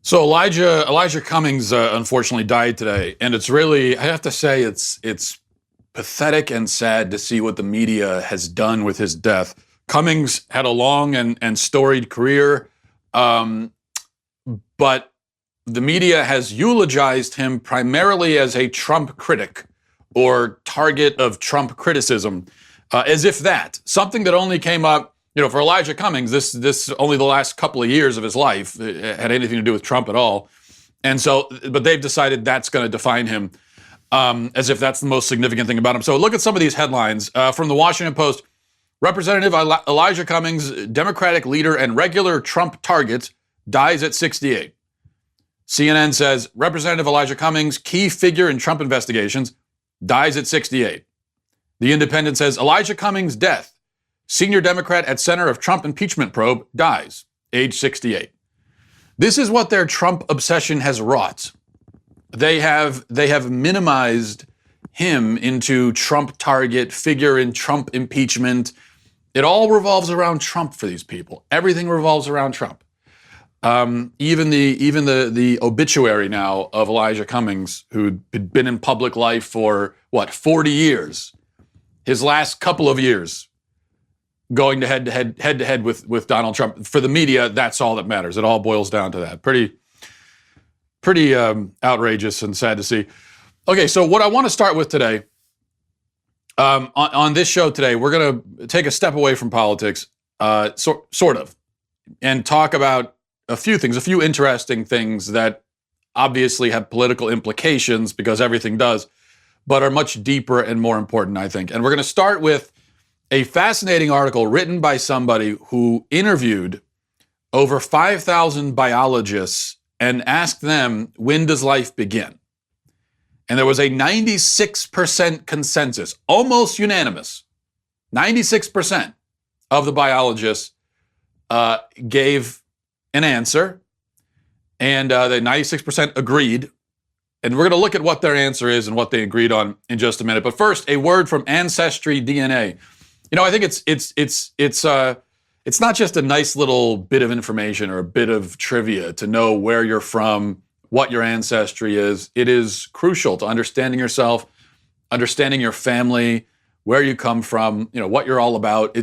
So Elijah Cummings unfortunately died today, and it's really, I have to say, it's pathetic and sad to see what the media has done with his death. Cummings had a long and storied career, but the media has eulogized him primarily as a Trump critic or target of Trump criticism, as if something that only came up. For Elijah Cummings, this only the last couple of years of his life had anything to do with Trump at all. And so, but they've decided that's going to define him, as if that's the most significant thing about him. So look at some of these headlines from the Washington Post. Representative Elijah Cummings, Democratic leader and regular Trump target, dies at 68. CNN says Representative Elijah Cummings, key figure in Trump investigations, dies at 68. The Independent says Elijah Cummings' death. Senior Democrat at center of Trump impeachment probe dies, age 68. This is what their Trump obsession has wrought. They have minimized him into Trump target, figure in Trump impeachment. It all revolves around Trump for these people. Everything revolves around Trump. Even the obituary now of Elijah Cummings, who'd been in public life for 40 years. His last couple of years going to head to head with Donald Trump. For the media, that's all that matters. It all boils down to that. Pretty outrageous and sad to see. Okay, so what I want to start with today, on this show today, we're going to take a step away from politics, sort of, and talk about a few interesting things that obviously have political implications, because everything does, but are much deeper and more important, I think. And we're going to start with a fascinating article written by somebody who interviewed over 5,000 biologists and asked them, when does life begin? And there was a 96% consensus, almost unanimous. 96% of the biologists gave an answer, and the 96% agreed. And we're going to look at what their answer is and what they agreed on in just a minute. But first, a word from Ancestry DNA. I think it's not just a nice little bit of information or a bit of trivia to know where you're from, what your ancestry is. It is crucial to understanding yourself, understanding your family, where you come from, what you're all about.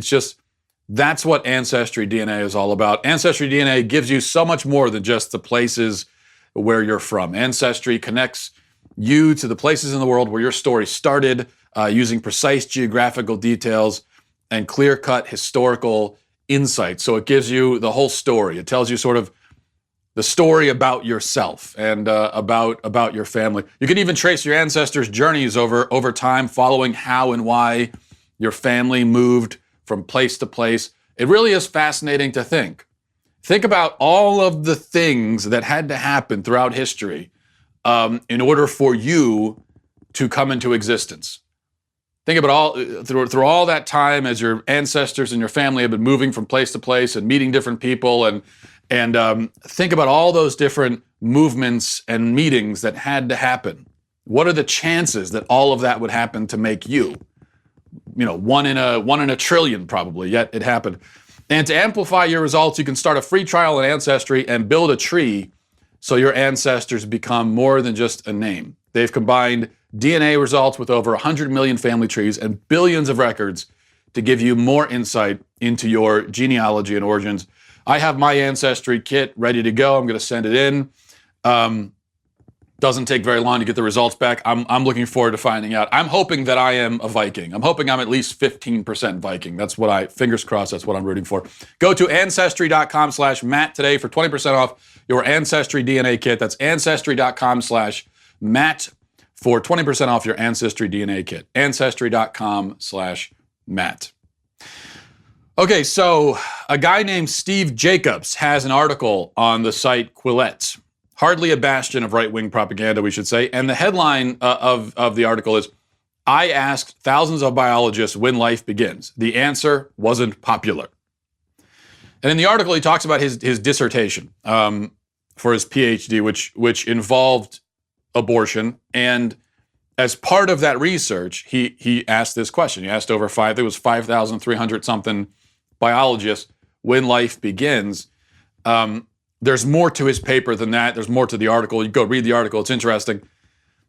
That's what Ancestry DNA is all about. Ancestry DNA gives you so much more than just the places where you're from. Ancestry connects you to the places in the world where your story started, using precise geographical details and clear-cut historical insight. So it gives you the whole story. It tells you sort of the story about yourself and about your family. You can even trace your ancestors' journeys over time, following how and why your family moved from place to place. It really is fascinating to think. Think about all of the things that had to happen throughout history in order for you to come into existence. Think about all through all that time as your ancestors and your family have been moving from place to place and meeting different people, and think about all those different movements and meetings that had to happen. What are the chances that all of that would happen to make you? One in a trillion probably, yet it happened. And to amplify your results, you can start a free trial on Ancestry and build a tree so your ancestors become more than just a name. They've combined DNA results with over 100 million family trees and billions of records to give you more insight into your genealogy and origins. I have my Ancestry kit ready to go. I'm going to send it in. Doesn't take very long to get the results back. I'm looking forward to finding out. I'm hoping that I am a Viking. I'm hoping I'm at least 15% Viking. That's what fingers crossed, that's what I'm rooting for. Go to Ancestry.com/Matt today for 20% off your Ancestry DNA kit. That's Ancestry.com/Matt for 20% off your Ancestry DNA kit. Ancestry.com/Matt. Okay, so a guy named Steve Jacobs has an article on the site Quillette. Hardly a bastion of right-wing propaganda, we should say. And the headline of the article is, I asked thousands of biologists when life begins. The answer wasn't popular. And in the article, he talks about his dissertation for his PhD, which involved abortion. And as part of that research, he asked this question. He asked over 5,300 something biologists when life begins. There's more to his paper than that. There's more to the article. You go read the article. It's interesting.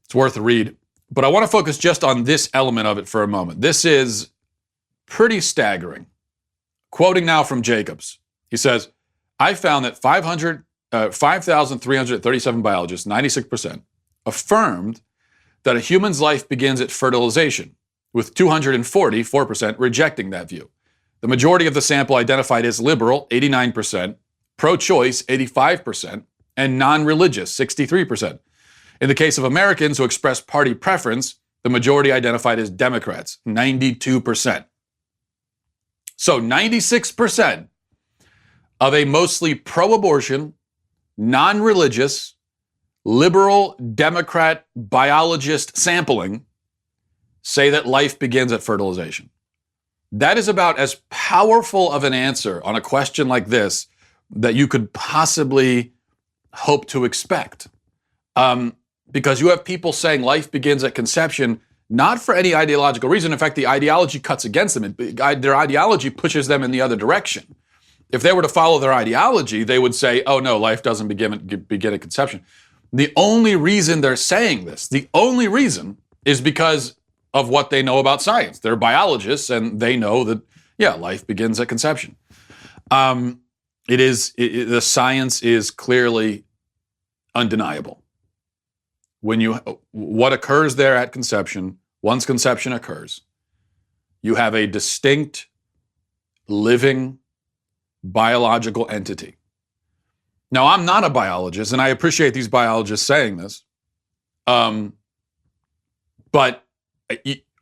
It's worth a read. But I want to focus just on this element of it for a moment. This is pretty staggering. Quoting now from Jacobs. He says, I found that 5,337 biologists, 96%, affirmed that a human's life begins at fertilization, with 240, 4%, rejecting that view. The majority of the sample identified as liberal, 89%, pro-choice, 85%, and non-religious, 63%. In the case of Americans who expressed party preference, the majority identified as Democrats, 92%. So 96% of a mostly pro-abortion, non-religious, liberal Democrat biologist sampling say that life begins at fertilization. That is about as powerful of an answer on a question like this that you could possibly hope to expect. Because you have people saying life begins at conception, not for any ideological reason. In fact, the ideology cuts against them. Their ideology pushes them in the other direction. If they were to follow their ideology, they would say, oh no, life doesn't begin at conception. The only reason they're saying this, the only reason is because of what they know about science. They're biologists and they know that, yeah, life begins at conception. The science is clearly undeniable. What occurs there at conception, once conception occurs, you have a distinct, living, biological entity. Now, I'm not a biologist, and I appreciate these biologists saying this, but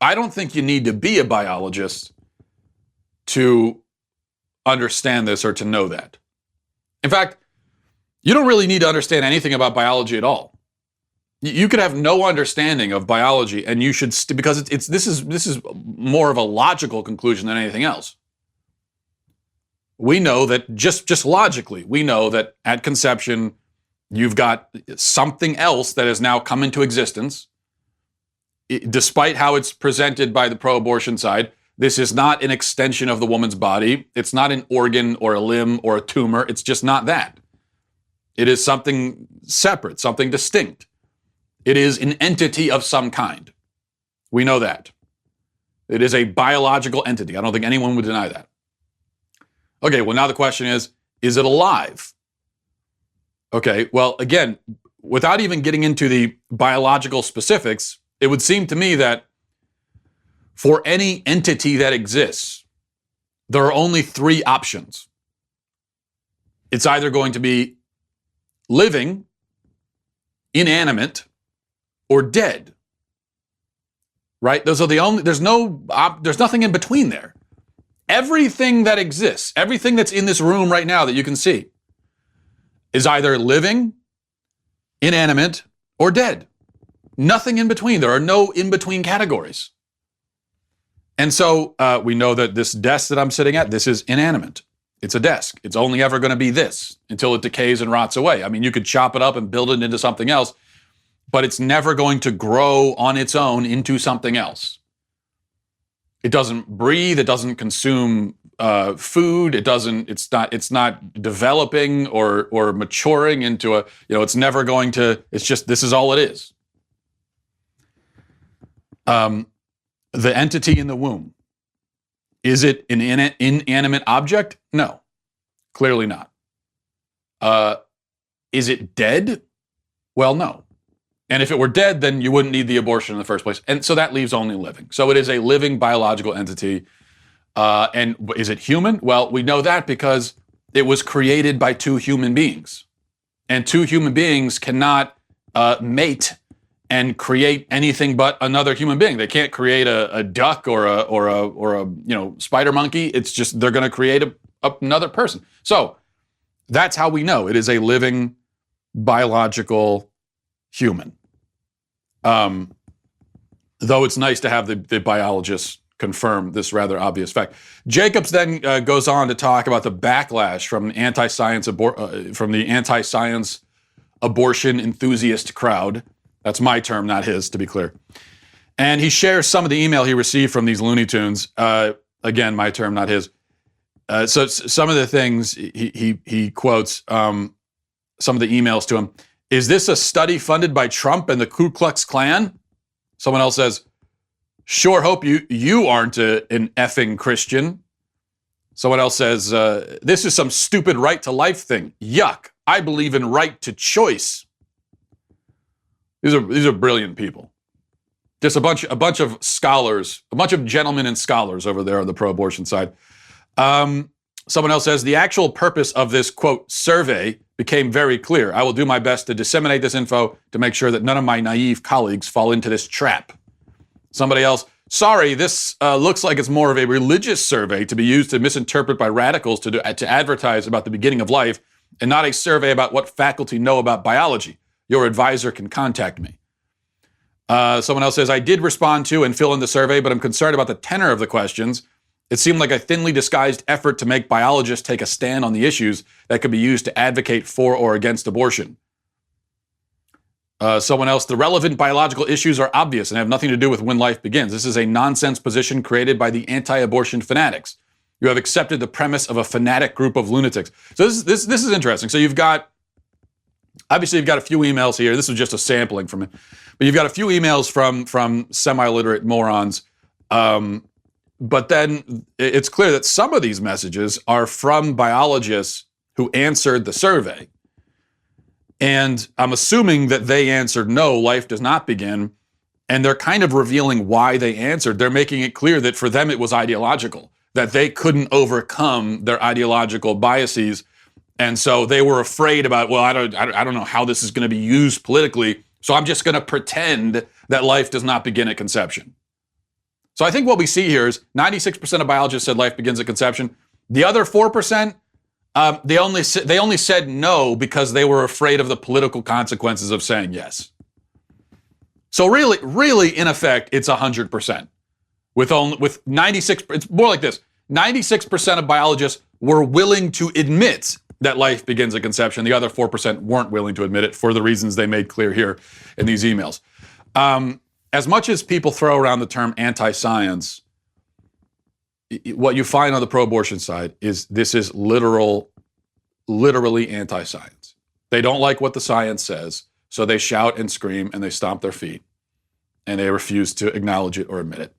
I don't think you need to be a biologist to understand this or to know that. In fact, you don't really need to understand anything about biology at all. You could have no understanding of biology, and you should, because this is more of a logical conclusion than anything else. We know that just logically, we know that at conception, you've got something else that has now come into existence. Despite how it's presented by the pro-abortion side, this is not an extension of the woman's body. It's not an organ or a limb or a tumor. It's just not that. It is something separate, something distinct. It is an entity of some kind. We know that. It is a biological entity. I don't think anyone would deny that. Okay, well, now the question is it alive? Okay, well, again, without even getting into the biological specifics, it would seem to me that for any entity that exists, there are only three options. It's either going to be living, inanimate, or dead. Right? Those are the only, there's nothing in between there. Everything that exists, everything that's in this room right now that you can see, is either living, inanimate, or dead. Nothing in between. There are no in-between categories. And so we know that this desk that I'm sitting at, this is inanimate. It's a desk. It's only ever going to be this until it decays and rots away. I mean, you could chop it up and build it into something else, but it's never going to grow on its own into something else. It doesn't breathe. It doesn't consume food. It's not developing or maturing into it's never going to, it's just, this is all it is. The entity in the womb, is it an inanimate object? No, clearly not. Is it dead? Well, no. And if it were dead, then you wouldn't need the abortion in the first place. And so that leaves only living. So it is a living biological entity. And is it human? Well, we know that because it was created by two human beings. And two human beings cannot mate and create anything but another human being. They can't create a duck or a spider monkey. It's just they're going to create another person. So that's how we know it is a living biological human. Though it's nice to have the biologists confirm this rather obvious fact. Jacobs then goes on to talk about the backlash from the anti-science abortion enthusiast crowd. That's my term, not his, to be clear. And he shares some of the email he received from these Looney Tunes. Again, my term, not his. So some of the things he quotes. some of the emails to him. Is this a study funded by Trump and the Ku Klux Klan? Someone else says, sure hope you aren't an effing Christian. Someone else says, this is some stupid right to life thing. Yuck. I believe in right to choice. These are brilliant people. Just a bunch of scholars, a bunch of gentlemen and scholars over there on the pro-abortion side. Someone else says, the actual purpose of this, quote, survey became very clear. I will do my best to disseminate this info to make sure that none of my naive colleagues fall into this trap. Somebody else, sorry, this looks like it's more of a religious survey to be used to misinterpret by radicals to advertise about the beginning of life, and not a survey about what faculty know about biology. Your advisor can contact me. Someone else says, I did respond to and fill in the survey, but I'm concerned about the tenor of the questions. It seemed like a thinly disguised effort to make biologists take a stand on the issues that could be used to advocate for or against abortion. Someone else, the relevant biological issues are obvious and have nothing to do with when life begins. This is a nonsense position created by the anti-abortion fanatics. You have accepted the premise of a fanatic group of lunatics. So this is interesting. So you've got a few emails here. This is just a sampling from it. But you've got a few emails from semi-literate morons. But then it's clear that some of these messages are from biologists who answered the survey. And I'm assuming that they answered no, life does not begin. And they're kind of revealing why they answered. They're making it clear that for them it was ideological, that they couldn't overcome their ideological biases. And so they were afraid about, well, I don't know how this is going to be used politically, so I'm just going to pretend that life does not begin at conception. So I think what we see here is 96% of biologists said life begins at conception. The other 4%, they only said no because they were afraid of the political consequences of saying yes. So really, in effect, it's 100%. With 96, it's more like this. 96% of biologists were willing to admit that life begins at conception. The other 4% weren't willing to admit it for the reasons they made clear here in these emails. As much as people throw around the term anti-science, what you find on the pro-abortion side is this is literally anti-science. They don't like what the science says, so they shout and scream and they stomp their feet and they refuse to acknowledge it or admit it.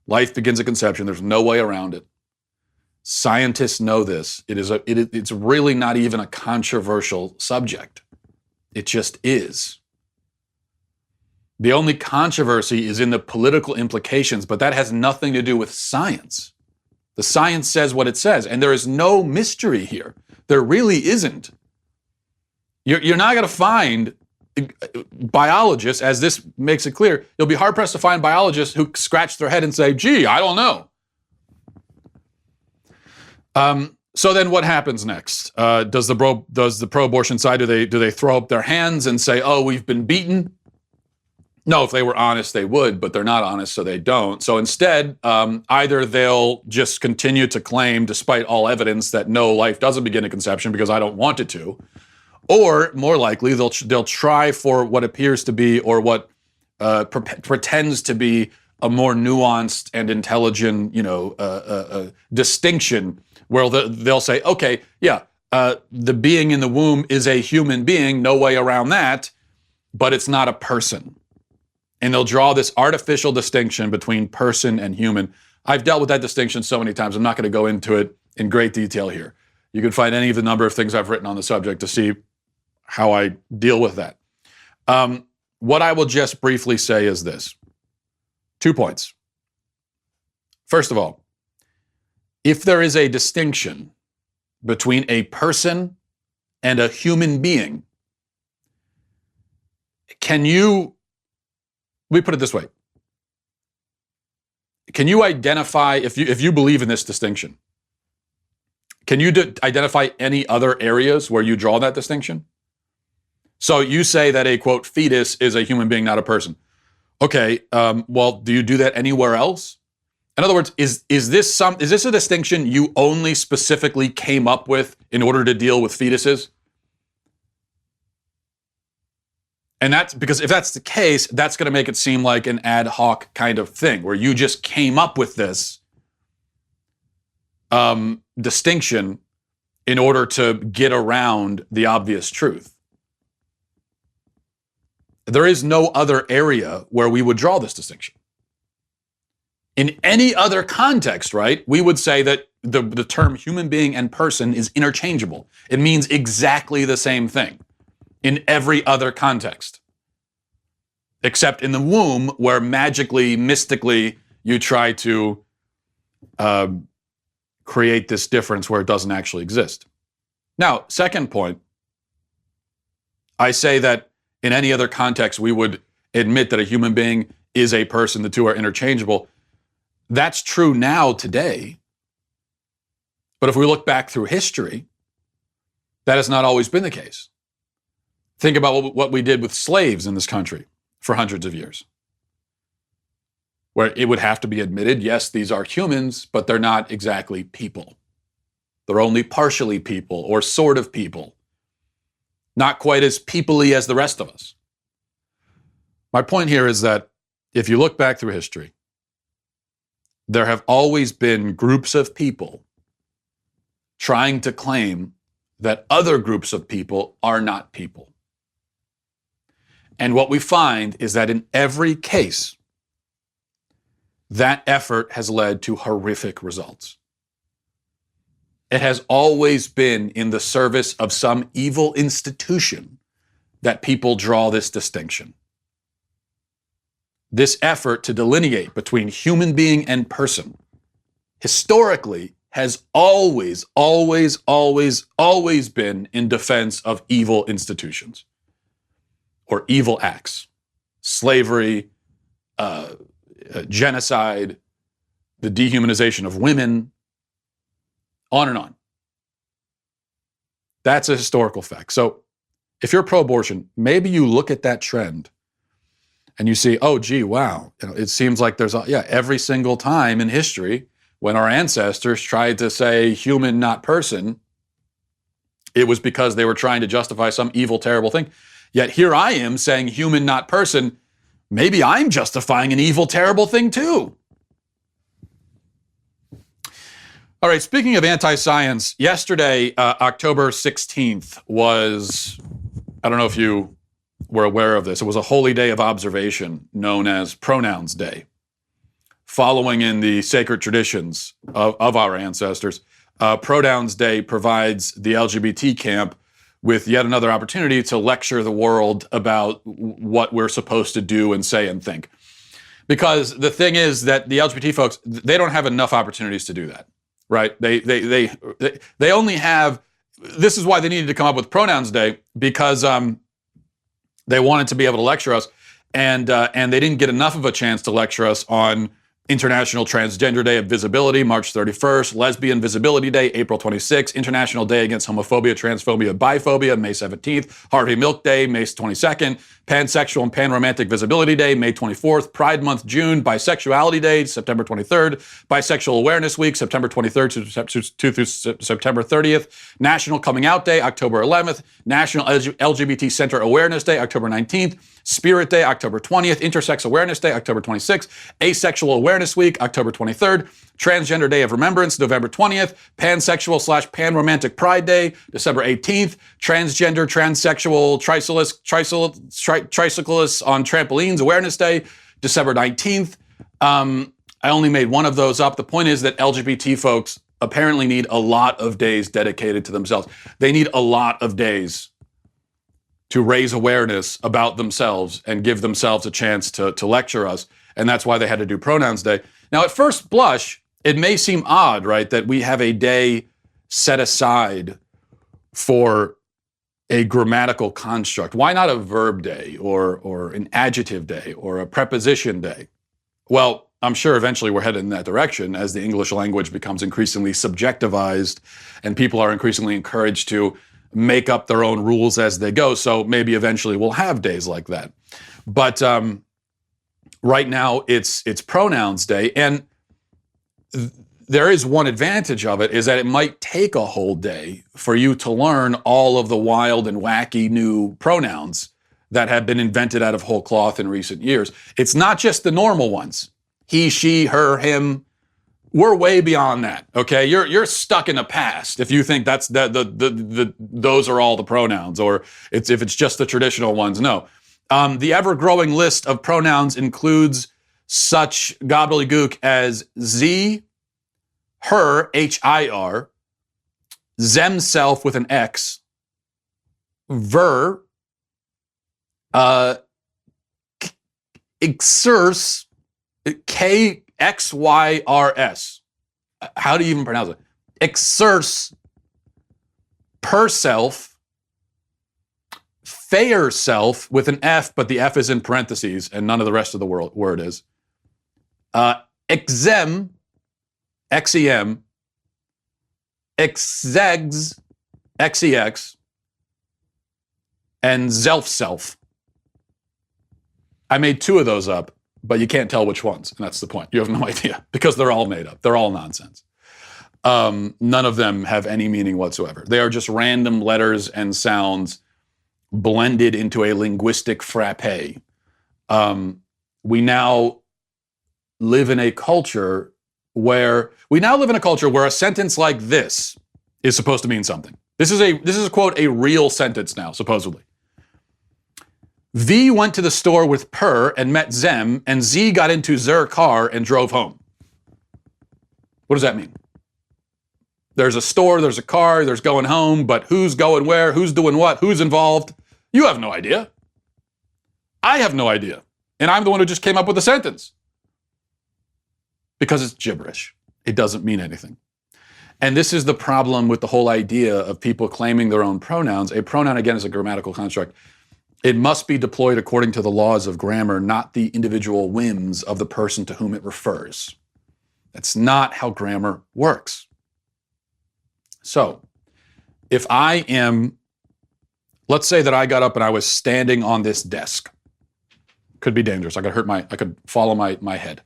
Life begins at conception. There's no way around it. Scientists know this. It's really not even a controversial subject. It just is. The only controversy is in the political implications, but that has nothing to do with science. The science says what it says, and there is no mystery here. There really isn't. You're not going to find biologists, as this makes it clear, you'll be hard-pressed to find biologists who scratch their head and say, gee, I don't know. So then what happens next? Does the pro-abortion side, do they throw up their hands and say, oh, we've been beaten? No, if they were honest, they would, but they're not honest, so they don't. So instead, either they'll just continue to claim, despite all evidence, that no, life doesn't begin at conception because I don't want it to, or more likely, they'll try for what appears to be, or what pretends to be, a more nuanced and intelligent, distinction, where they'll say, okay, yeah, the being in the womb is a human being, no way around that, but it's not a person. And they'll draw this artificial distinction between person and human. I've dealt with that distinction so many times. I'm not going to go into it in great detail here. You can find any of the number of things I've written on the subject to see how I deal with that. What I will just briefly say is this. 2 points. First of all, if there is a distinction between a person and a human being, let me put it this way. Can you identify, if you believe in this distinction, can you identify any other areas where you draw that distinction? So you say that a, quote, fetus is a human being, not a person. Okay, well, do you do that anywhere else? In other words, is this a distinction you only specifically came up with in order to deal with fetuses? And that's because if that's the case, that's going to make it seem like an ad hoc kind of thing where you just came up with this distinction in order to get around the obvious truth. There is no other area where we would draw this distinction. In any other context, right, we would say that the term human being and person is interchangeable. It means exactly the same thing in every other context, except in the womb, where magically, mystically, you try to create this difference where it doesn't actually exist. Now, second point, I say that in any other context, we would admit that a human being is a person. The two are interchangeable. That's true now, today. But if we look back through history, that has not always been the case. Think about what we did with slaves in this country for hundreds of years, where it would have to be admitted, yes, these are humans, but they're not exactly people. They're only partially people or sort of people, not quite as people-y as the rest of us. My point here is that if you look back through history, there have always been groups of people trying to claim that other groups of people are not people. And what we find is that in every case, that effort has led to horrific results. It has always been in the service of some evil institution that people draw this distinction. This effort to delineate between human being and person historically has always been in defense of evil institutions or evil acts, slavery, genocide, the dehumanization of women, on and on. That's a historical fact. So if you're pro-abortion, maybe you look at that trend and you see, oh, gee, wow. It seems like there's, every single time in history when our ancestors tried to say human, not person, it was because they were trying to justify some evil, terrible thing. Yet here I am saying human, not person. Maybe I'm justifying an evil, terrible thing too. All right, speaking of anti-science, yesterday, October 16th was, I don't know if you were aware of this, it was a holy day of observation known as Pronouns Day. Following in the sacred traditions of our ancestors, Pronouns Day provides the LGBT camp with yet another opportunity to lecture the world about what we're supposed to do and say and think. Because the thing is that the LGBT folks, they don't have enough opportunities to do that. Right? They only have, this is why they needed to come up with Pronouns Day, because they wanted to be able to lecture us, and they didn't get enough of a chance to lecture us on International Transgender Day of Visibility, March 31st, Lesbian Visibility Day, April 26th, International Day Against Homophobia, Transphobia, Biphobia, May 17th, Harvey Milk Day, May 22nd, Pansexual and Panromantic Visibility Day, May 24th, Pride Month, June, Bisexuality Day, September 23rd, Bisexual Awareness Week, September 23rd to September 30th, National Coming Out Day, October 11th, National LGBT Center Awareness Day, October 19th, Spirit Day, October 20th, Intersex Awareness Day, October 26th, Asexual Awareness Week, October 23rd, Transgender Day of Remembrance, November 20th, Pansexual/Panromantic Pride Day, December 18th, Transgender, Transsexual, Tricyclists on Trampolines Awareness Day, December 19th. I only made one of those up. The point is that LGBT folks apparently need a lot of days dedicated to themselves. They need a lot of days to raise awareness about themselves and give themselves a chance to lecture us. And that's why they had to do Pronouns Day. Now, at first blush, it may seem odd, right, that we have a day set aside for a grammatical construct. Why not a verb day or an adjective day or a preposition day? Well, I'm sure eventually we're headed in that direction as the English language becomes increasingly subjectivized and people are increasingly encouraged to make up their own rules as they go. So maybe eventually we'll have days like that. But right now it's Pronouns Day. And there is one advantage of it, is that it might take a whole day for you to learn all of the wild and wacky new pronouns that have been invented out of whole cloth in recent years. It's not just the normal ones. He, she, her, him, We're way beyond that. Okay, you're stuck in the past if you think that's those are all the pronouns, or if it's just the traditional ones. No, the ever-growing list of pronouns includes such gobbledygook as z, her, HIR, themself with an X, ver, exerce, KXYRS. How do you even pronounce it? Exerce, per self, fair self with an F, but the F is in parentheses and none of the rest of the word is. Exem, XEM, exegs, XEX, and self. I made 2 of those up, but you can't tell which ones, and that's the point. You have no idea, because they're all made up. They're all nonsense. None of them have any meaning whatsoever. They are just random letters and sounds blended into a linguistic frappe. We now live in a culture where a sentence like this is supposed to mean something. This is quote, a real sentence now, supposedly. V went to the store with Per and met Zem, and Z got into their car and drove home. What does that mean? There's a store, there's a car, there's going home, but who's going where, who's doing what, who's involved? You have no idea. I have no idea. And I'm the one who just came up with the sentence. Because it's gibberish. It doesn't mean anything. And this is the problem with the whole idea of people claiming their own pronouns. A pronoun, again, is a grammatical construct. It must be deployed according to the laws of grammar, not the individual whims of the person to whom it refers. That's not how grammar works. So, if I am, let's say that I got up and I was standing on this desk. Could be dangerous. I could fall on my head.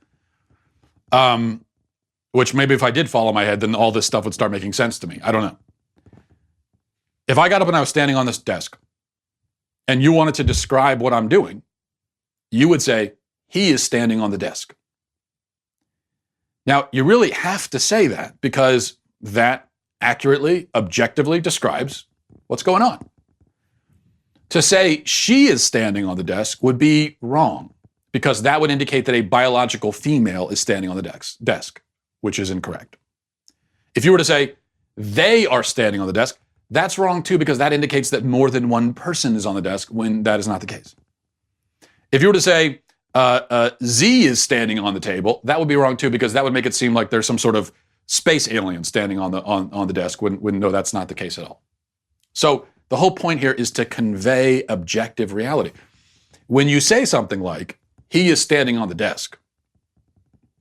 Which maybe if I did fall on my head, then all this stuff would start making sense to me. I don't know. If I got up and I was standing on this desk, and you wanted to describe what I'm doing, you would say, he is standing on the desk. Now, you really have to say that because that accurately, objectively describes what's going on. To say she is standing on the desk would be wrong because that would indicate that a biological female is standing on the desk, which is incorrect. If you were to say they are standing on the desk, that's wrong too, because that indicates that more than one person is on the desk when that is not the case. If you were to say Z is standing on the table, that would be wrong too, because that would make it seem like there's some sort of space alien standing on the desk when no, that's not the case at all. So the whole point here is to convey objective reality. When you say something like, he is standing on the desk,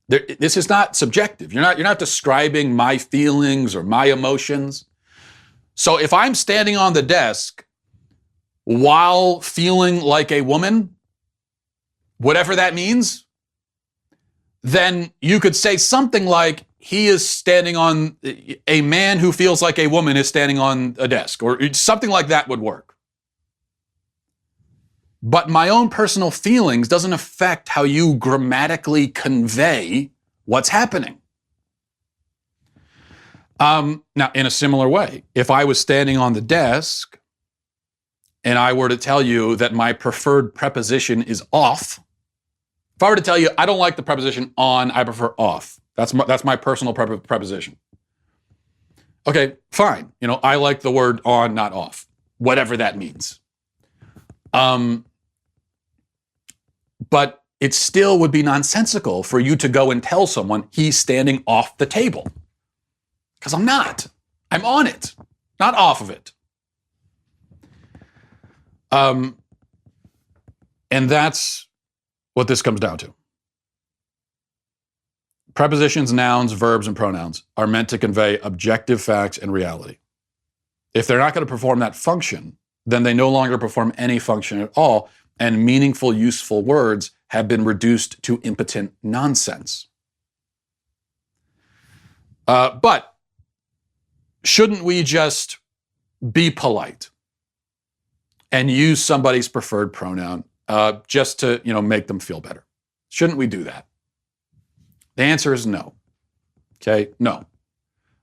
this is not subjective. You're not describing my feelings or my emotions. So if I'm standing on the desk while feeling like a woman, whatever that means, then you could say something like, he is standing on, a man who feels like a woman is standing on a desk, or something like that would work. But my own personal feelings doesn't affect how you grammatically convey what's happening. Now, in a similar way, if I was standing on the desk and I were to tell you that my preferred preposition is off, if I were to tell you I don't like the preposition on, I prefer off. That's my personal preposition. Okay, fine. I like the word on, not off, whatever that means. But it still would be nonsensical for you to go and tell someone he's standing off the table. Because I'm not. I'm on it, not off of it. And that's what this comes down to. Prepositions, nouns, verbs, and pronouns are meant to convey objective facts and reality. If they're not going to perform that function, then they no longer perform any function at all, and meaningful, useful words have been reduced to impotent nonsense. But shouldn't we just be polite and use somebody's preferred pronoun just to, make them feel better? Shouldn't we do that? The answer is no. Okay? No,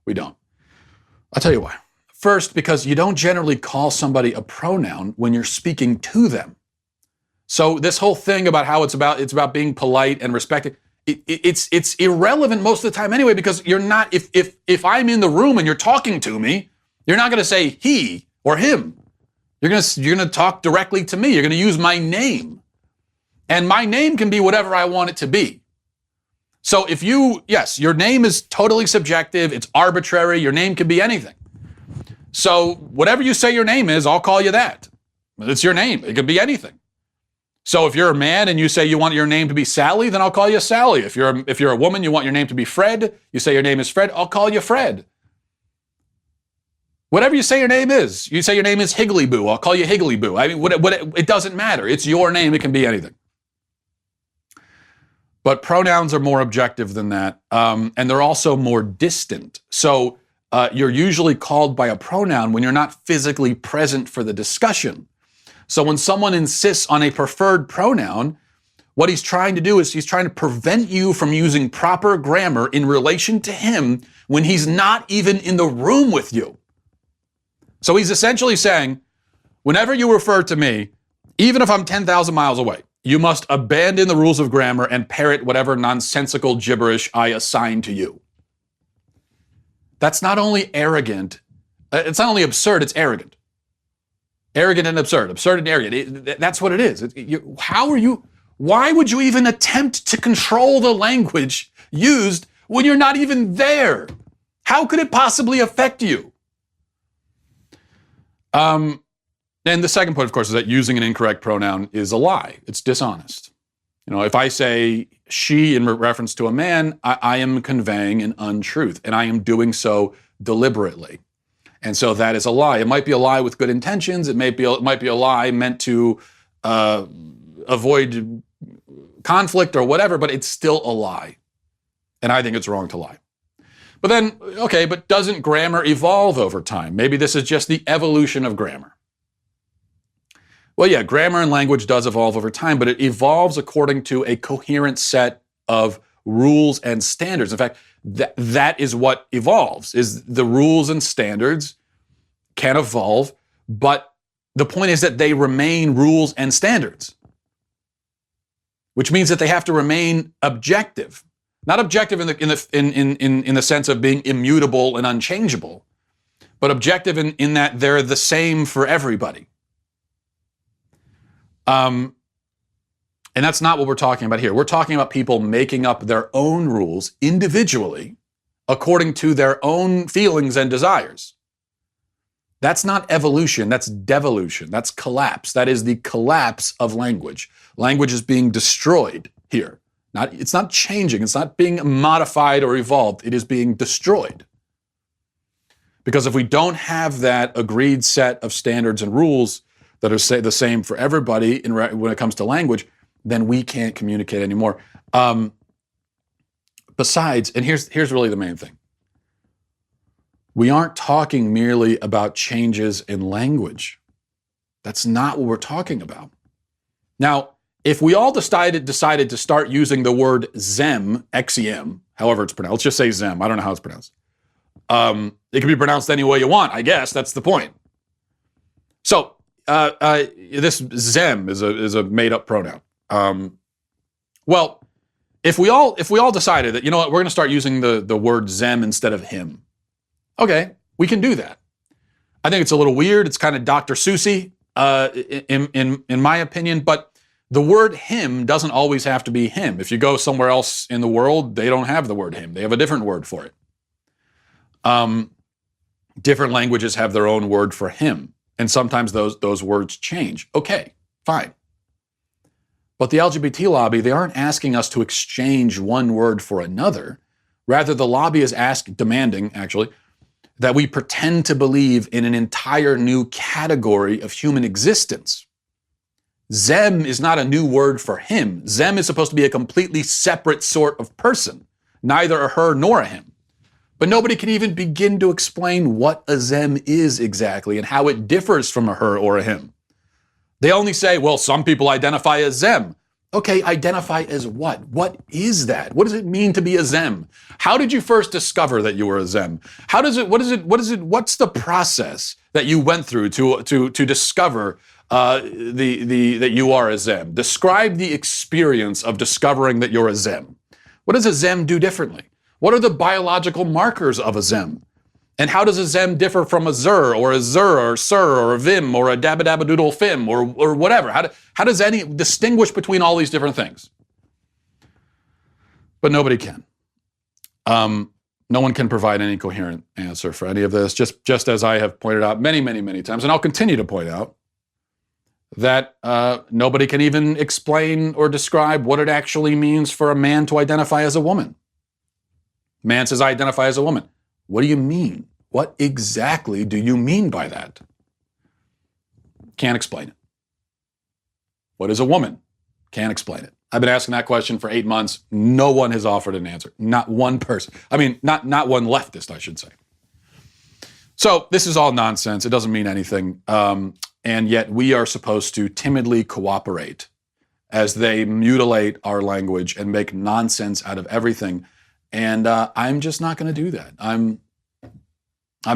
we don't. I'll tell you why. First, because you don't generally call somebody a pronoun when you're speaking to them. So this whole thing about how it's about being polite and respecting, it's irrelevant most of the time anyway, because you're not, if I'm in the room and you're talking to me, you're not going to say he or him. You're going to talk directly to me. You're going to use my name. And my name can be whatever I want it to be. So yes, your name is totally subjective. It's arbitrary. Your name can be anything. So whatever you say your name is, I'll call you that. It's your name. It could be anything. So if you're a man and you say you want your name to be Sally, then I'll call you Sally. If you're a woman, you want your name to be Fred, you say your name is Fred, I'll call you Fred. Whatever you say your name is. You say your name is Higglyboo, I'll call you Higglyboo. I mean, it doesn't matter. It's your name. It can be anything. But pronouns are more objective than that, and they're also more distant. So you're usually called by a pronoun when you're not physically present for the discussion. So when someone insists on a preferred pronoun, what he's trying to do is he's trying to prevent you from using proper grammar in relation to him when he's not even in the room with you. So he's essentially saying, whenever you refer to me, even if I'm 10,000 miles away, you must abandon the rules of grammar and parrot whatever nonsensical gibberish I assign to you. That's not only arrogant, it's not only absurd, it's arrogant. Arrogant and absurd and arrogant. That's what it is. Why would you even attempt to control the language used when you're not even there? How could it possibly affect you? And the second point, of course, is that using an incorrect pronoun is a lie. It's dishonest. If I say she in reference to a man, I am conveying an untruth, and I am doing so deliberately. And so that is a lie. It might be a lie with good intentions. It might be a lie meant to avoid conflict or whatever, but it's still a lie. And I think it's wrong to lie. But then, okay, but doesn't grammar evolve over time? Maybe this is just the evolution of grammar. Well, yeah, grammar and language does evolve over time, but it evolves according to a coherent set of rules and standards. In fact, that is what evolves, is the rules and standards can evolve, but the point is that they remain rules and standards, which means that they have to remain objective. Not objective in the sense of being immutable and unchangeable, but objective in that they're the same for everybody. And that's not what we're talking about here. We're talking about people making up their own rules individually according to their own feelings and desires. That's not evolution, that's devolution, that's collapse. That is the collapse of language. Language is being destroyed here. It's not changing, it's not being modified or evolved, it is being destroyed. Because if we don't have that agreed set of standards and rules that are the same for everybody when it comes to language, then we can't communicate anymore. Besides, and here's really the main thing. We aren't talking merely about changes in language. That's not what we're talking about. Now, if we all decided to start using the word Zem, X-E-M, however it's pronounced, let's just say Zem, I don't know how it's pronounced. It can be pronounced any way you want, I guess, that's the point. So, this Zem is a made-up pronoun. Well, if we all decided that, you know what, we're going to start using the word Zem instead of him. Okay, we can do that. I think it's a little weird. It's kind of Dr. Seussy, in my opinion, but the word him doesn't always have to be him. If you go somewhere else in the world, they don't have the word him. They have a different word for it. Different languages have their own word for him, and sometimes those words change. Okay, fine. But the LGBT lobby, they aren't asking us to exchange one word for another. Rather, the lobby is demanding, actually, that we pretend to believe in an entire new category of human existence. Zem is not a new word for him. Zem is supposed to be a completely separate sort of person, neither a her nor a him. But nobody can even begin to explain what a Zem is exactly and how it differs from a her or a him. They only say, well, some people identify as Zem. Okay, identify as what? What is that? What does it mean to be a Zem? How did you first discover that you were a Zem? What's the process that you went through to discover that you are a Zem? Describe the experience of discovering that you're a Zem. What does a Zem do differently? What are the biological markers of a Zem? And how does a Zem differ from a Zur or a Zur or Sir or a Vim or a Dabba-Dabba-Doodle Fim or whatever? How does any distinguish between all these different things? But nobody can. No one can provide any coherent answer for any of this, just as I have pointed out many, many, many times, and I'll continue to point out, that nobody can even explain or describe what it actually means for a man to identify as a woman. Man says, I identify as a woman. What do you mean? What exactly do you mean by that? Can't explain it. What is a woman? Can't explain it. I've been asking that question for 8 months. No one has offered an answer. Not one person. I mean, not one leftist, I should say. So this is all nonsense. It doesn't mean anything. And yet we are supposed to timidly cooperate as they mutilate our language and make nonsense out of everything. And I'm just not going to do that. I'm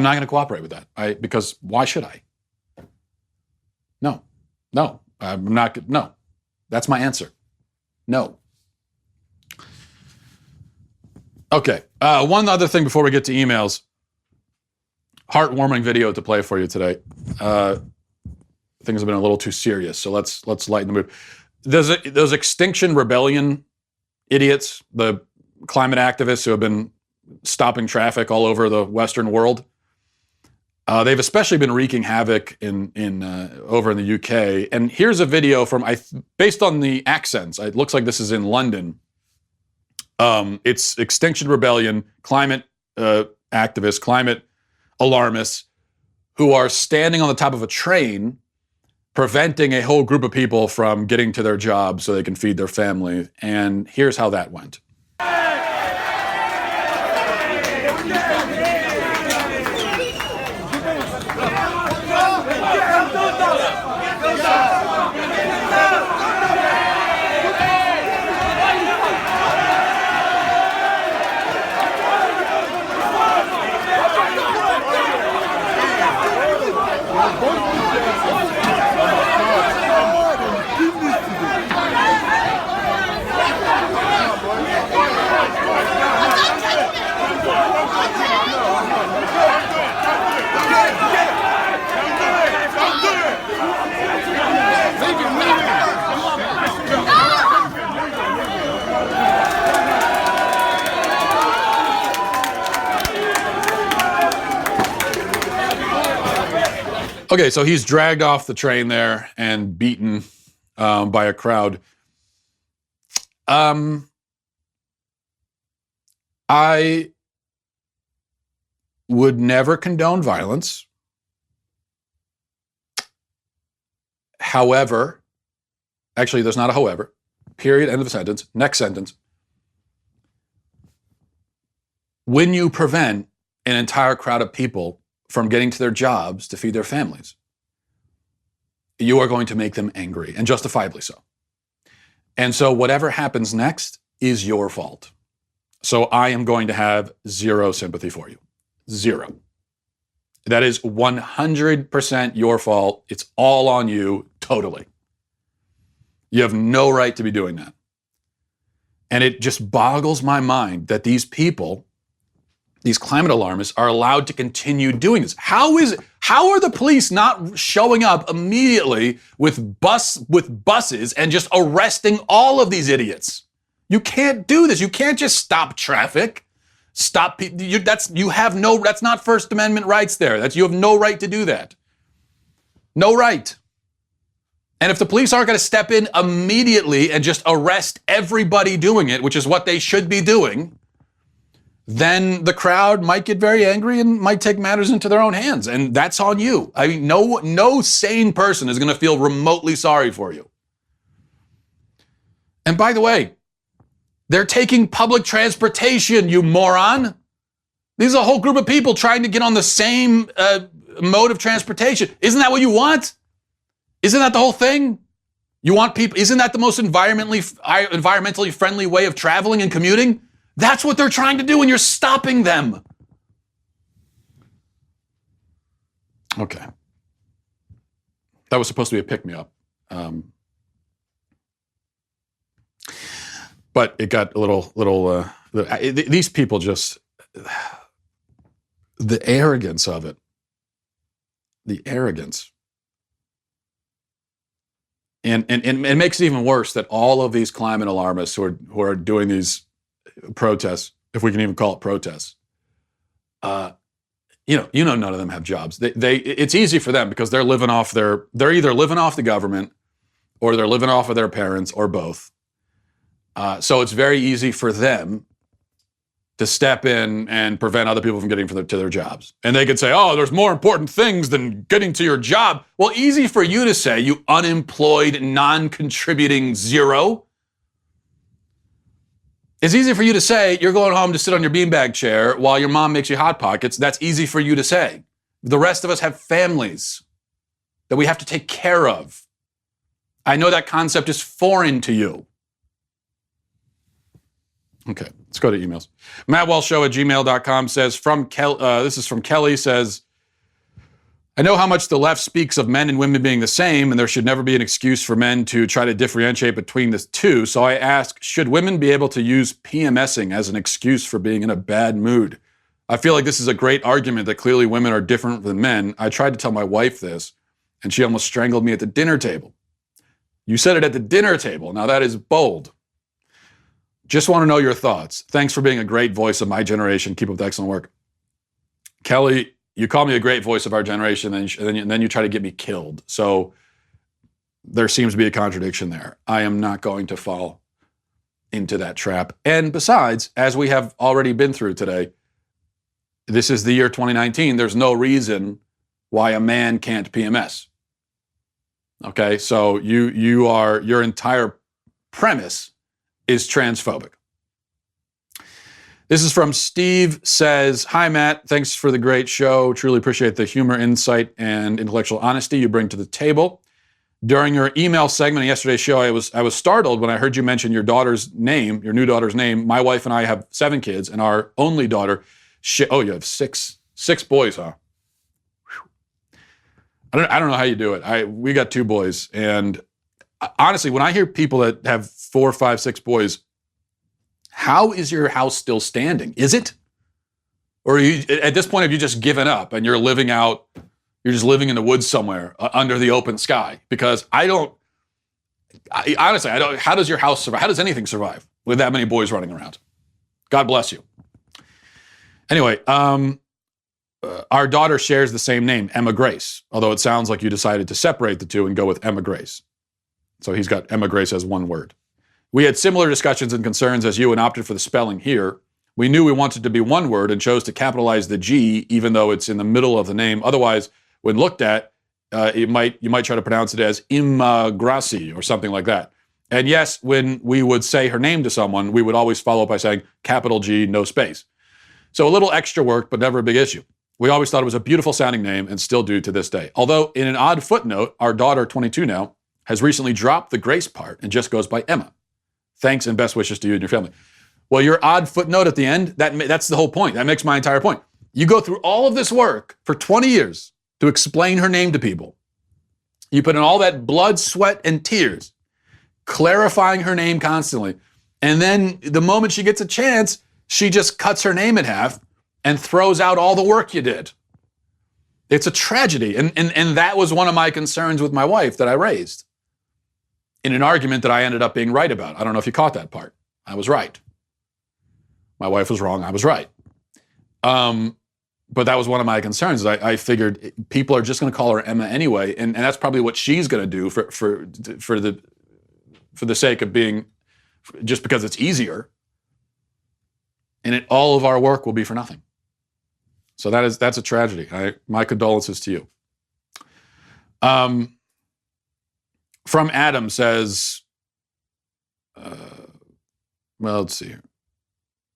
not going to cooperate with that. Because why should I? No, I'm not. No, that's my answer. No. Okay. One other thing before we get to emails. Heartwarming video to play for you today. Things have been a little too serious, so let's lighten the mood. Those Extinction Rebellion idiots, the climate activists who have been stopping traffic all over the Western world, they've especially been wreaking havoc over in the UK. And here's a video from, based on the accents, it looks like this is in London. It's Extinction Rebellion, climate activists, climate alarmists, who are standing on the top of a train, preventing a whole group of people from getting to their jobs so they can feed their family. And here's how that went. Okay, so he's dragged off the train there and beaten by a crowd. I would never condone violence. However, actually, there's not a however. Period, end of sentence. Next sentence. When you prevent an entire crowd of people from getting to their jobs to feed their families, you are going to make them angry, and justifiably so. And so whatever happens next is your fault. So I am going to have zero sympathy for you. Zero. That is 100% your fault. It's all on you, totally. You have no right to be doing that. And it just boggles my mind that these people, these climate alarmists, are allowed to continue doing this. How are the police not showing up immediately with buses and just arresting all of these idiots? You can't do this. You can't just stop traffic. Stop people. That's not First Amendment rights there. You have no right to do that. No right. And if the police aren't going to step in immediately and just arrest everybody doing it, which is what they should be doing, then the crowd might get very angry and might take matters into their own hands. And that's on you. I mean, no sane person is going to feel remotely sorry for you. And by the way, they're taking public transportation, you moron. These are a whole group of people trying to get on the same mode of transportation. Isn't that what you want? Isn't that the whole thing? You want people, isn't that the most environmentally friendly way of traveling and commuting? That's what they're trying to do, and you're stopping them. Okay. That was supposed to be a pick-me-up. But it got a little these people just, the arrogance of it. The arrogance. And it makes it even worse that all of these climate alarmists who are doing these protests, if we can even call it protests, none of them have jobs. It's easy for them because they're either living off the government or they're living off of their parents or both. So it's very easy for them to step in and prevent other people from getting to their jobs. And they could say, oh, there's more important things than getting to your job. Well, easy for you to say, you unemployed, non-contributing zero. It's easy for you to say you're going home to sit on your beanbag chair while your mom makes you Hot Pockets. That's easy for you to say. The rest of us have families that we have to take care of. I know that concept is foreign to you. Okay, let's go to emails. MattWalshShow@gmail.com says, this is from Kelly, says, I know how much the left speaks of men and women being the same, and there should never be an excuse for men to try to differentiate between the two. So I ask, should women be able to use PMSing as an excuse for being in a bad mood? I feel like this is a great argument that clearly women are different than men. I tried to tell my wife this, and she almost strangled me at the dinner table. You said it at the dinner table. Now that is bold. Just want to know your thoughts. Thanks for being a great voice of my generation. Keep up the excellent work. Kelly, you call me a great voice of our generation, and then you try to get me killed. So there seems to be a contradiction there. I am not going to fall into that trap. And besides, as we have already been through today, this is the year 2019. There's no reason why a man can't PMS. Okay, so your entire premise is transphobic. This is from Steve, says, hi, Matt. Thanks for the great show. Truly appreciate the humor, insight, and intellectual honesty you bring to the table. During your email segment of yesterday's show, I was startled when I heard you mention your daughter's name, your new daughter's name. My wife and I have 7 kids, and our only daughter, you have six boys, huh? Whew. I don't know how you do it. We got 2 boys, and honestly, when I hear people that have 4, 5, 6 boys, how is your house still standing? Is it? Or at this point, have you just given up and you're just living in the woods somewhere under the open sky? Because honestly, how does your house survive? How does anything survive with that many boys running around? God bless you. Anyway, our daughter shares the same name, Emma Grace, although it sounds like you decided to separate the two and go with Emma Grace. So he's got Emma Grace as one word. We had similar discussions and concerns as you and opted for the spelling here. We knew we wanted to be one word and chose to capitalize the G, even though it's in the middle of the name. Otherwise, when looked at, you might try to pronounce it as Immagraci or something like that. And yes, when we would say her name to someone, we would always follow up by saying capital G, no space. So a little extra work, but never a big issue. We always thought it was a beautiful sounding name and still do to this day. Although in an odd footnote, our daughter, 22 now, has recently dropped the Grace part and just goes by Emma. Thanks and best wishes to you and your family. Well, your odd footnote at the end, that's the whole point. That makes my entire point. You go through all of this work for 20 years to explain her name to people. You put in all that blood, sweat, and tears, clarifying her name constantly. And then the moment she gets a chance, she just cuts her name in half and throws out all the work you did. It's a tragedy. And that was one of my concerns with my wife that I raised in an argument that I ended up being right about. I don't know if you caught that part. I was right. My wife was wrong. I was right. But that was one of my concerns. I figured people are just going to call her Emma anyway, and that's probably what she's going to do for the sake of being, just because it's easier. And all of our work will be for nothing. So that's a tragedy. My condolences to you. From Adam says, well, let's see here.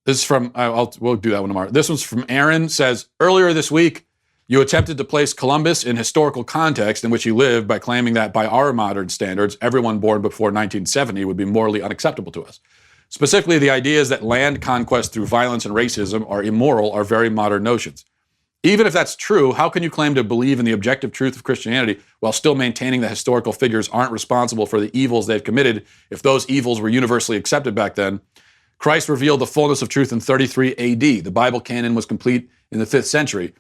This is from, we'll do that one tomorrow. This one's from Aaron, says, earlier this week, You attempted to place Columbus in historical context in which he lived by claiming that by our modern standards, everyone born before 1970 would be morally unacceptable to us. Specifically, the ideas that land conquest through violence and racism are immoral are very modern notions. Even if that's true, how can you claim to believe in the objective truth of Christianity while still maintaining that historical figures aren't responsible for the evils they've committed if those evils were universally accepted back then? Christ revealed the fullness of truth in 33 AD. The Bible canon was complete in the 5th century.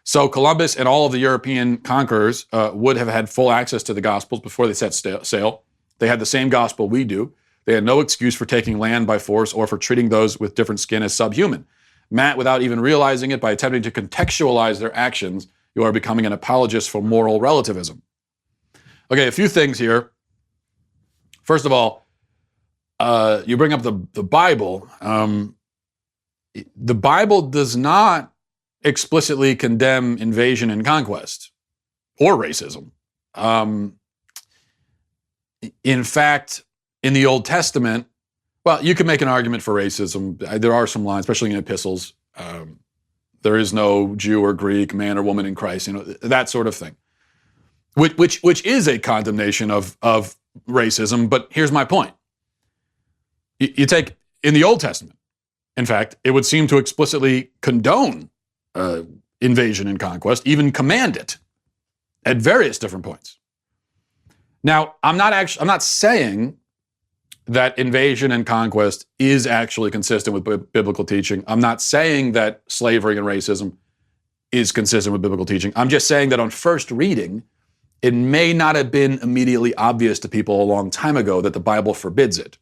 So Columbus and all of the European conquerors would have had full access to the Gospels before they set sail. They had the same gospel we do. They had no excuse for taking land by force or for treating those with different skin as subhuman. Matt, without even realizing it, by attempting to contextualize their actions, you are becoming an apologist for moral relativism. Okay, a few things here. First of all, you bring up the Bible. The Bible does not explicitly condemn invasion and conquest or racism. In fact, in the Old Testament, well, you can make an argument for racism. There are some lines, especially in epistles. There is no Jew or Greek, man or woman in Christ, that sort of thing, which is a condemnation of racism. But here's my point. You take in the Old Testament, in fact, it would seem to explicitly condone invasion and conquest, even command it at various different points. Now, I'm not saying that invasion and conquest is actually consistent with biblical teaching. I'm not saying that slavery and racism is consistent with biblical teaching. I'm just saying that on first reading, it may not have been immediately obvious to people a long time ago that the Bible forbids it,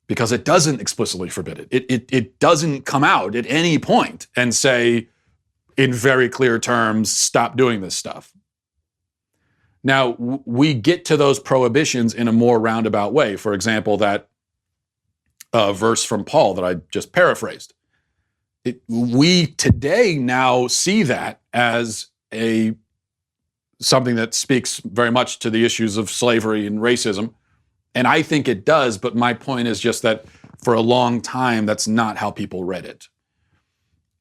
because it doesn't explicitly forbid it. It doesn't come out at any point and say, in very clear terms, stop doing this stuff. Now, we get to those prohibitions in a more roundabout way. For example, that verse from Paul that I just paraphrased. We today now see that as something that speaks very much to the issues of slavery and racism. And I think it does, but my point is just that for a long time, that's not how people read it.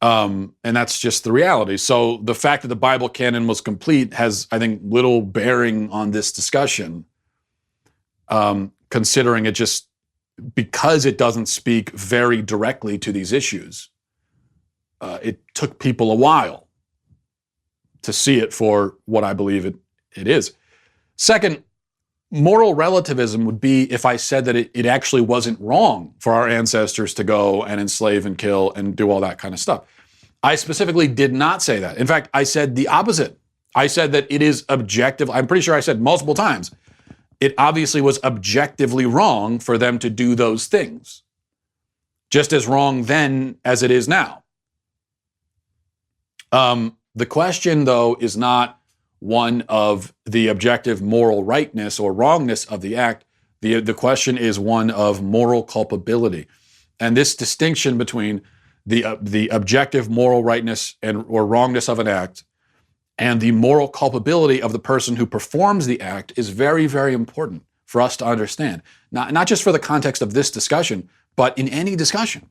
And that's just the reality. So the fact that the Bible canon was complete has, I think, little bearing on this discussion, considering it just because it doesn't speak very directly to these issues. It took people a while to see it for what I believe it is. Second, moral relativism would be if I said that it actually wasn't wrong for our ancestors to go and enslave and kill and do all that kind of stuff. I specifically did not say that. In fact, I said the opposite. I said that it is objective. I'm pretty sure I said multiple times. It obviously was objectively wrong for them to do those things. Just as wrong then as it is now. The question, though, is not one of the objective moral rightness or wrongness of the act. The question is one of moral culpability. And this distinction between the objective moral rightness or wrongness of an act and the moral culpability of the person who performs the act is very, very important for us to understand. Not just for the context of this discussion, but in any discussion.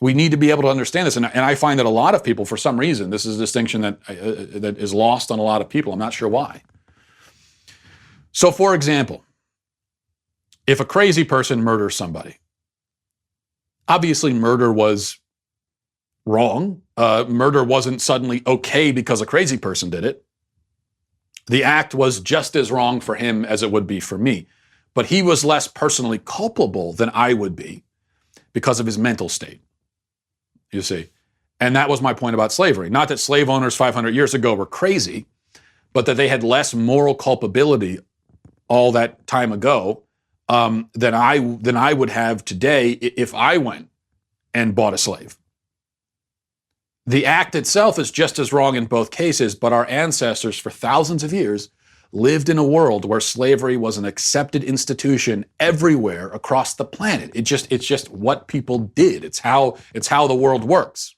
We need to be able to understand this. And I find that a lot of people, for some reason, this is a distinction that is lost on a lot of people. I'm not sure why. So, for example, if a crazy person murders somebody, obviously murder was wrong. Murder wasn't suddenly okay because a crazy person did it. The act was just as wrong for him as it would be for me. But he was less personally culpable than I would be because of his mental state. You see. And that was my point about slavery. Not that slave owners 500 years ago were crazy, but that they had less moral culpability all that time ago than I would have today if I went and bought a slave. The act itself is just as wrong in both cases, but our ancestors for thousands of years lived in a world where slavery was an accepted institution everywhere across the planet. It's just what people did. It's how the world works.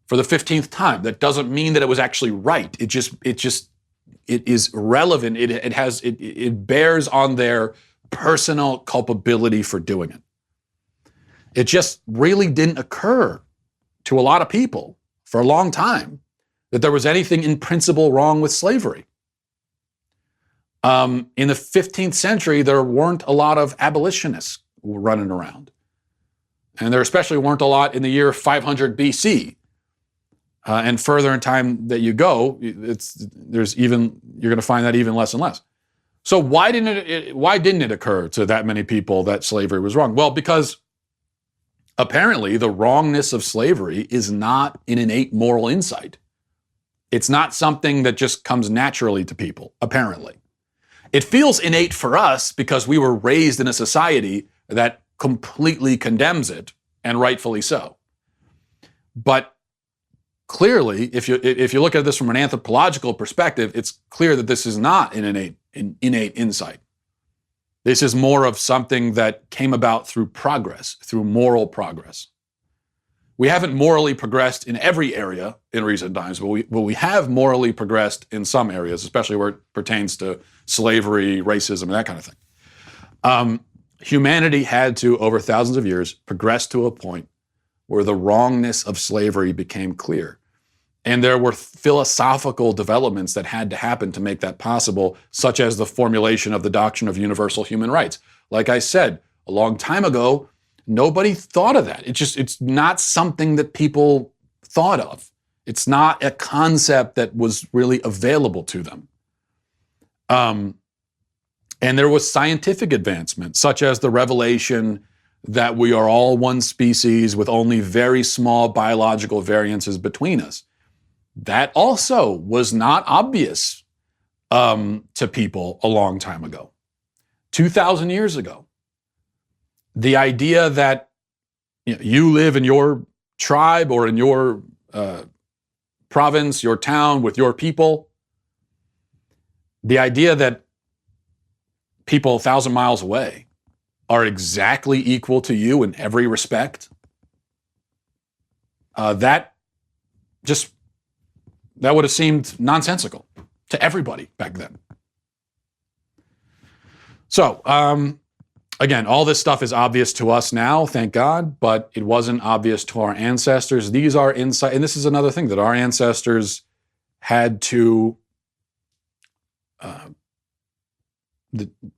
For the 15th time, that doesn't mean that it was actually right. It is relevant. It bears on their personal culpability for doing it. It just really didn't occur to a lot of people for a long time that there was anything in principle wrong with slavery. In the 15th century, there weren't a lot of abolitionists running around. And there especially weren't a lot in the year 500 BC. And further in time that you go, you're going to find that even less and less. So why didn't it occur to that many people that slavery was wrong? Well, because apparently the wrongness of slavery is not an innate moral insight. It's not something that just comes naturally to people, apparently. It feels innate for us because we were raised in a society that completely condemns it, and rightfully so. But clearly, if you look at this from an anthropological perspective, it's clear that this is not an innate insight. This is more of something that came about through progress, through moral progress. We haven't morally progressed in every area in recent times, but we have morally progressed in some areas, especially where it pertains to slavery, racism, and that kind of thing. Humanity had to, over thousands of years, progress to a point where the wrongness of slavery became clear. And there were philosophical developments that had to happen to make that possible, such as the formulation of the doctrine of universal human rights. Like I said, a long time ago, nobody thought of that. It's not something that people thought of. It's not a concept that was really available to them. And there was scientific advancement, such as the revelation that we are all one species with only very small biological variances between us. That also was not obvious to people a long time ago, 2,000 years ago. The idea that you live in your tribe or in your province, your town, with your people, the idea that people 1,000 miles away are exactly equal to you in every respect, that would have seemed nonsensical to everybody back then. So, again, all this stuff is obvious to us now, thank God, but it wasn't obvious to our ancestors. These are insight, and this is another thing that our ancestors had to.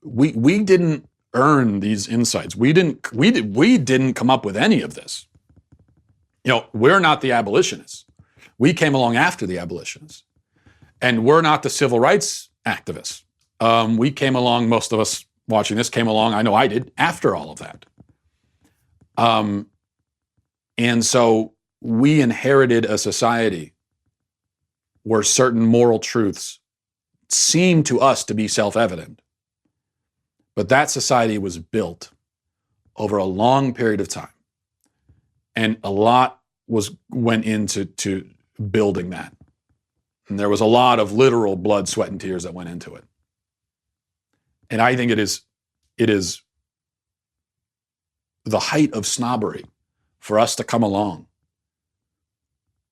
We didn't earn these insights. We didn't come up with any of this. We're not the abolitionists. We came along after the abolitionists, and we're not the civil rights activists. We came along. Most of us watching this came along. I know I did after all of that. And so we inherited a society where certain moral truths seem to us to be self-evident. But that society was built over a long period of time. And a lot went into building that. And there was a lot of literal blood, sweat, and tears that went into it. And I think it is the height of snobbery for us to come along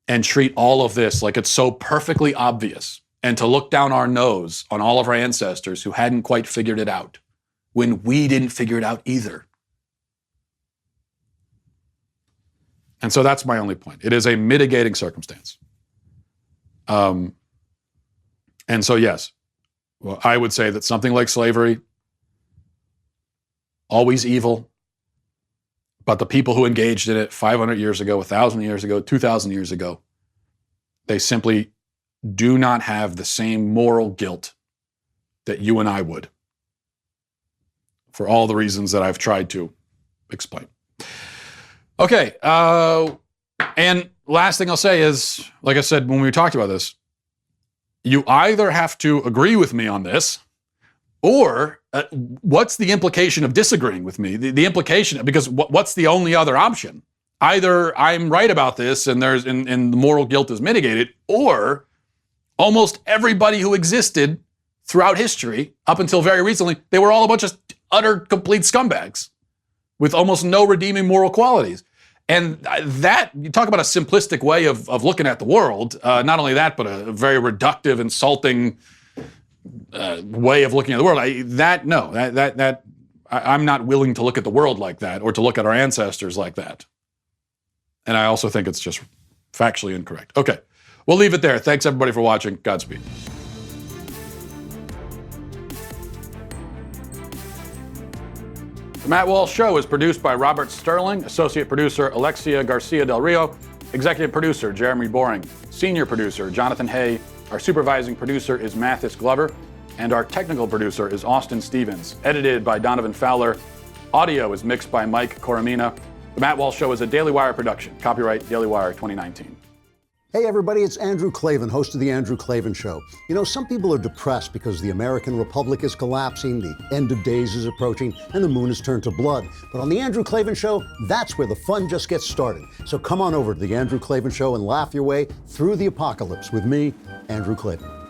and treat all of this like it's so perfectly obvious, and to look down our nose on all of our ancestors who hadn't quite figured it out when we didn't figure it out either. And so that's my only point. It is a mitigating circumstance. And so, yes, well, I would say that something like slavery, always evil, but the people who engaged in it 500 years ago, 1,000 years ago, 2,000 years ago, they simply do not have the same moral guilt that you and I would, for all the reasons that I've tried to explain. Okay, and last thing I'll say is, like I said when we talked about this, you either have to agree with me on this, or what's the implication of disagreeing with me? The implication, because what's the only other option? Either I'm right about this and the moral guilt is mitigated, or almost everybody who existed throughout history up until very recently, they were all a bunch of utter complete scumbags with almost no redeeming moral qualities. And that, you talk about a simplistic way of looking at the world, not only that, but a very reductive, insulting way of looking at the world. I'm not willing to look at the world like that, or to look at our ancestors like that. And I also think it's just factually incorrect. Okay. We'll leave it there. Thanks, everybody, for watching. Godspeed. The Matt Walsh Show is produced by Robert Sterling, associate producer Alexia Garcia Del Rio, executive producer Jeremy Boring, senior producer Jonathan Hay, our supervising producer is Mathis Glover, and our technical producer is Austin Stevens, edited by Donovan Fowler. Audio is mixed by Mike Coromina. The Matt Walsh Show is a Daily Wire production. Copyright Daily Wire 2019. Hey everybody, it's Andrew Klavan, host of The Andrew Klavan Show. You know, some people are depressed because the American Republic is collapsing, the end of days is approaching, and the moon has turned to blood. But on The Andrew Klavan Show, that's where the fun just gets started. So come on over to The Andrew Klavan Show and laugh your way through the apocalypse with me, Andrew Klavan.